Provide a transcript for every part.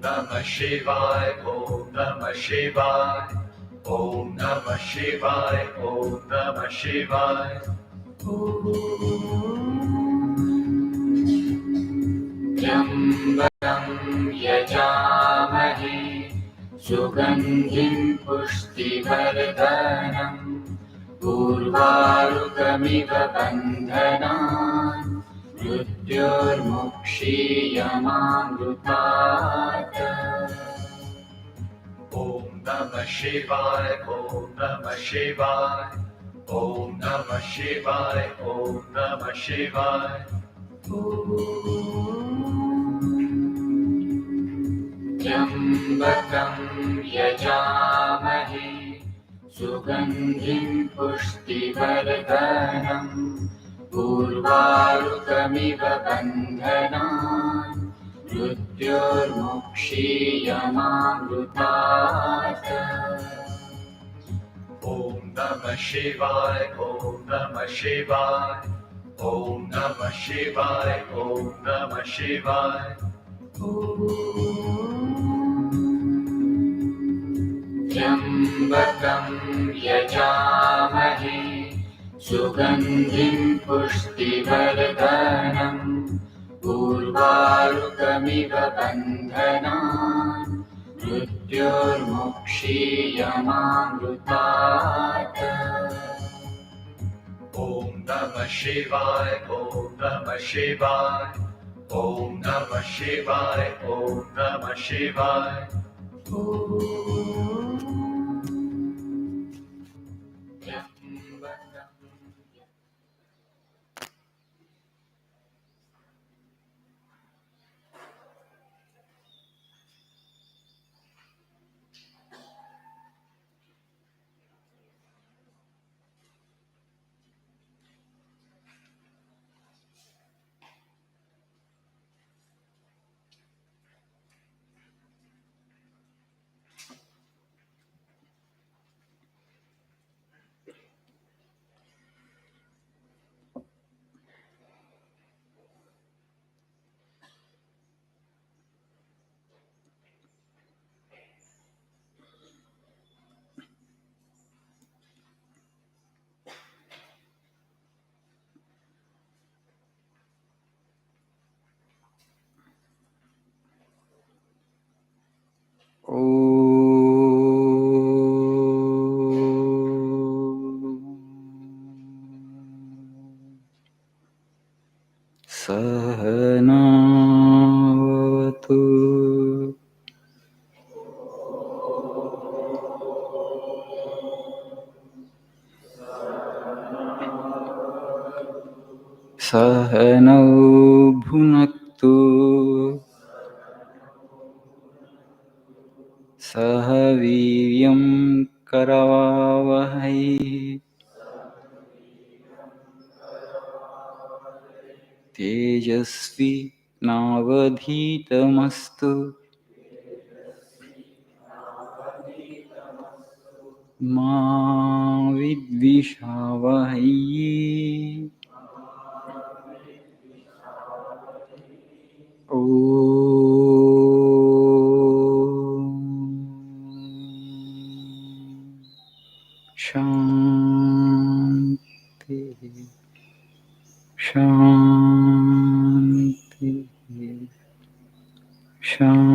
Namah Shivaya, Om Namah Shivaya, Om Namah Shivaya, Om Namah Shivaya. Yambam yajamahe, Sugandhim pushtivardhanam, Urvarukamiva bandhanan, Mrityurmukshiyamamrutat. Om Namah Shivaya, Om Namah Shivaya, Om Namah Shivaya, Om Namah Shivaya. Yambakam yajamahe, Sugandhim pushtivardhanam, Urvarukamiva bandhanan, Mrityurmukshiyamamrutat. Om Namah Shivaya, Om Namah Shivaya, Om Namah Shivaya, Om Namah Shivaya. Yambakam yajamahe, Sugandhim pushtivardhanam, Urvarukamiva bandhanan, Mrityurmukshiyamamrutat. Om Namah Shivaya, Om Namah Shivaya, Om Namah Shivaya, Om Namah Shivaya. Sahanavatu Sahanau bhunaktu Sahaviryam karavavahai Tejasvi navadhitamastu Ma vidvishavahai. Shanti, Shanti, Shanti.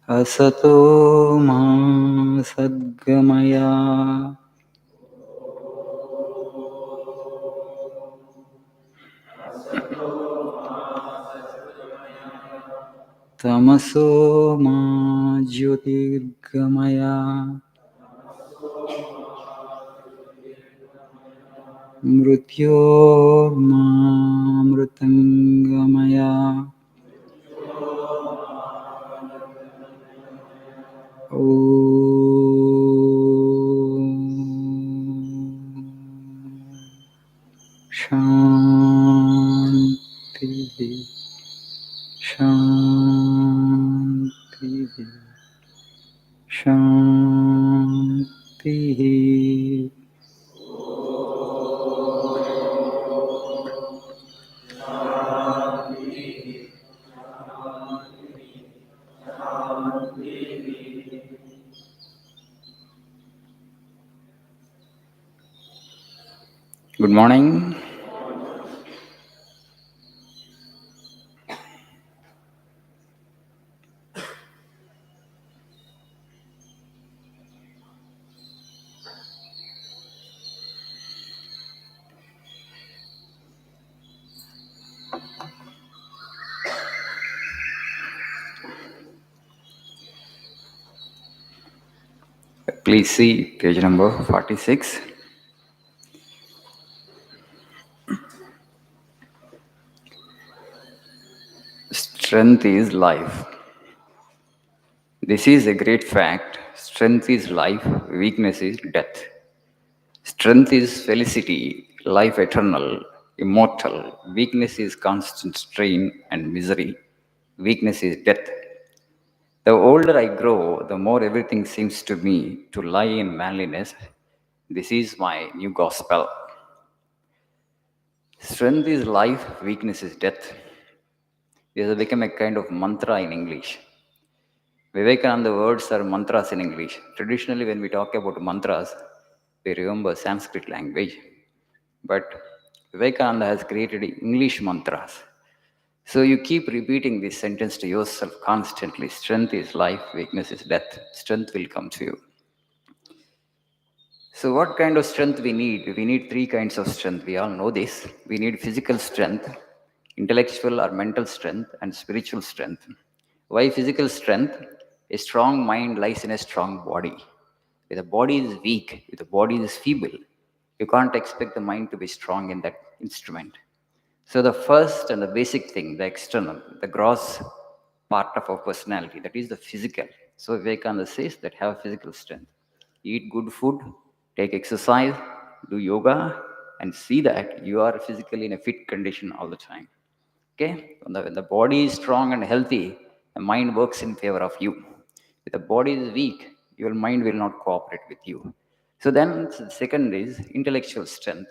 Asato ma sadgamaya Tamaso ma jyotirgamaya Mrityorma mritangamaya Shanti. Shanti. Shanti. Good morning. Please see page number 46. Strength is life. This is a great fact. Strength is life, weakness is death. Strength is felicity, life eternal, immortal. Weakness is constant strain and misery. Weakness is death. The older I grow, the more everything seems to me to lie in manliness. This is my new gospel. Strength is life, weakness is death. This has become a kind of mantra in English. Vivekananda words are mantras in English. Traditionally, when we talk about mantras, we remember Sanskrit language. But Vivekananda has created English mantras. So you keep repeating this sentence to yourself constantly. Strength is life, weakness is death. Strength will come to you. So what kind of strength we need? We need three kinds of strength. We all know this. We need physical strength, intellectual or mental strength, and spiritual strength. Why physical strength? A strong mind lies in a strong body. If the body is weak, if the body is feeble, you can't expect the mind to be strong in that instrument. So the first and the basic thing, the external, the gross part of our personality, that is the physical. So Vivekananda says that have physical strength. Eat good food, take exercise, do yoga, and see that you are physically in a fit condition all the time. Okay? When the body is strong and healthy, the mind works in favor of you. If the body is weak, your mind will not cooperate with you. So then the second is intellectual strength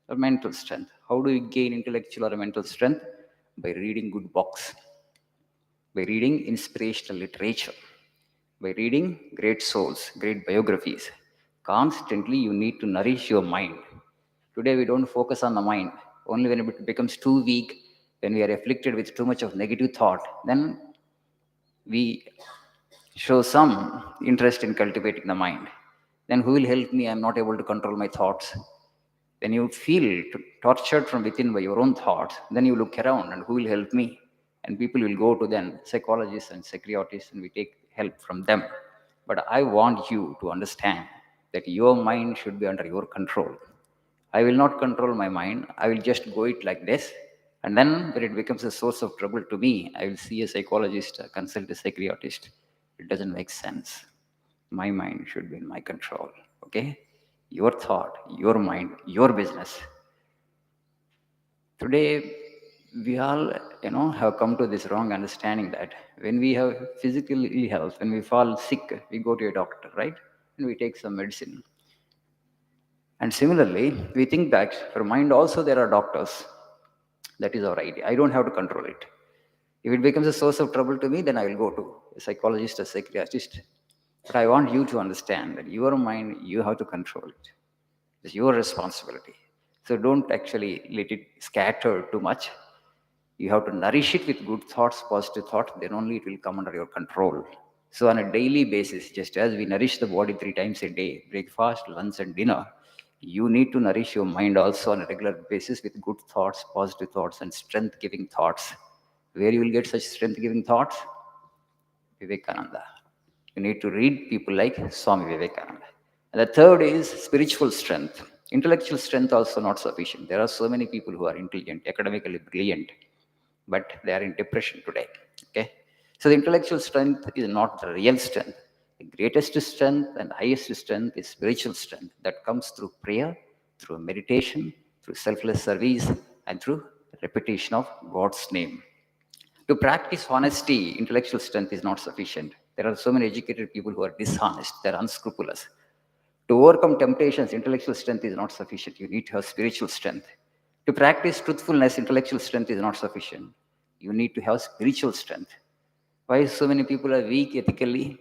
or mental strength. How do you gain intellectual or mental strength? By reading good books, by reading inspirational literature, by reading great souls, great biographies. Constantly you need to nourish your mind. Today we don't focus on the mind. Only when it becomes too weak, when we are afflicted with too much of negative thought, then we show some interest in cultivating the mind. Then who will help me? I'm not able to control my thoughts. When you feel tortured from within by your own thoughts, then you look around and who will help me? And people will go to then psychologists and psychiatrists and we take help from them. But I want you to understand that your mind should be under your control. I will not control my mind. I will just go it like this. And then when it becomes a source of trouble to me, I will see a psychologist, consult a psychiatrist. It doesn't make sense. My mind should be in my control. Okay? Your thought, your mind, your business. Today, we all, have come to this wrong understanding that when we have physical ill health, when we fall sick, we go to a doctor, right? And we take some medicine. And similarly, we think that for mind also there are doctors. That is our idea. I don't have to control it. If it becomes a source of trouble to me, then I will go to a psychologist, a psychiatrist. But I want you to understand that your mind, you have to control it. It's your responsibility. So don't actually let it scatter too much. You have to nourish it with good thoughts, positive thoughts, then only it will come under your control. So, on a daily basis, just as we nourish the body three times a day breakfast, lunch, and dinner you need to nourish your mind also on a regular basis with good thoughts, positive thoughts, and strength giving thoughts. Where you will get such strength giving thoughts? Vivekananda. You need to read people like Swami Vivekananda. And the third is spiritual strength. Intellectual strength also not sufficient. There are so many people who are intelligent, academically brilliant, but they are in depression today. Okay, so the intellectual strength is not the real strength. The greatest strength and highest strength is spiritual strength that comes through prayer, through meditation, through selfless service, and through repetition of God's name. To practice honesty, intellectual strength is not sufficient. There are so many educated people who are dishonest, they're unscrupulous. To overcome temptations, intellectual strength is not sufficient. You need to have spiritual strength. To practice truthfulness, intellectual strength is not sufficient. You need to have spiritual strength. Why so many people are weak ethically?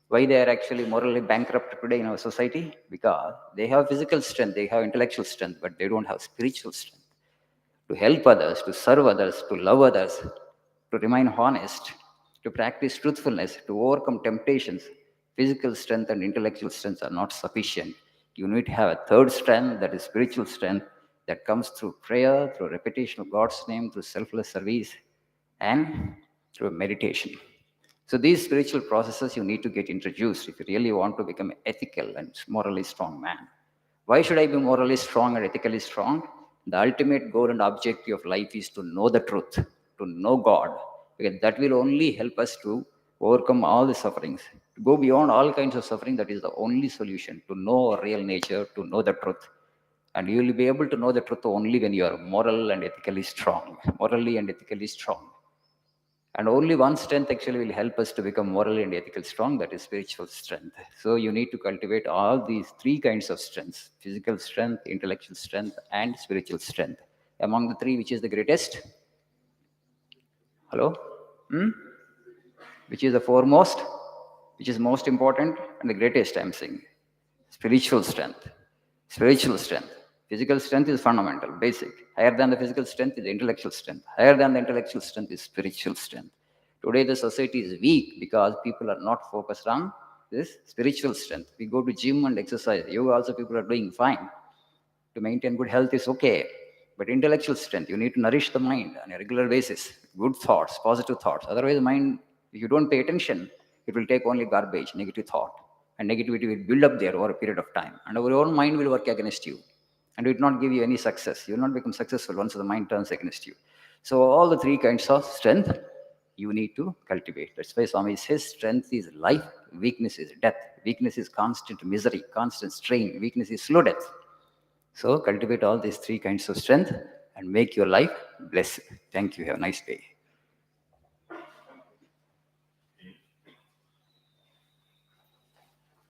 Why they are actually morally bankrupt today in our society? Because they have physical strength, they have intellectual strength, but they don't have spiritual strength to help others, to serve others, to love others, to remain honest, to practice truthfulness, to overcome temptations. Physical strength and intellectual strength are not sufficient. You need to have a third strength, that is spiritual strength, that comes through prayer, through repetition of God's name, through selfless service, and through meditation. So these spiritual processes you need to get introduced if you really want to become ethical and morally strong man. Why should I be morally strong and ethically strong? The ultimate goal and objective of life is to know the truth, to know God, because that will only help us to overcome all the sufferings, to go beyond all kinds of suffering. That is the only solution, to know our real nature, to know the truth. And you will be able to know the truth only when you are moral and ethically strong, morally and ethically strong. And only one strength actually will help us to become morally and ethical strong, that is spiritual strength. So you need to cultivate all these three kinds of strengths: physical strength, intellectual strength, and spiritual strength. Among the three, which is the greatest? Hello? Hmm? Which is the foremost? Which is most important and the greatest, I'm saying? Spiritual strength. Spiritual strength. Physical strength is fundamental, basic. Higher than the physical strength is the intellectual strength. Higher than the intellectual strength is spiritual strength. Today, the society is weak because people are not focused on this spiritual strength. We go to gym and exercise. Yoga also people are doing fine. To maintain good health is okay. But intellectual strength, you need to nourish the mind on a regular basis. Good thoughts, positive thoughts. Otherwise, the mind, if you don't pay attention, it will take only garbage, negative thought. And negativity will build up there over a period of time. And our own mind will work against you. And it will not give you any success. You will not become successful once the mind turns against you. So all the three kinds of strength you need to cultivate. That's why Swami says strength is life, weakness is death. Weakness is constant misery, constant strain. Weakness is slow death. So cultivate all these three kinds of strength and make your life blessed. Thank you. Have a nice day.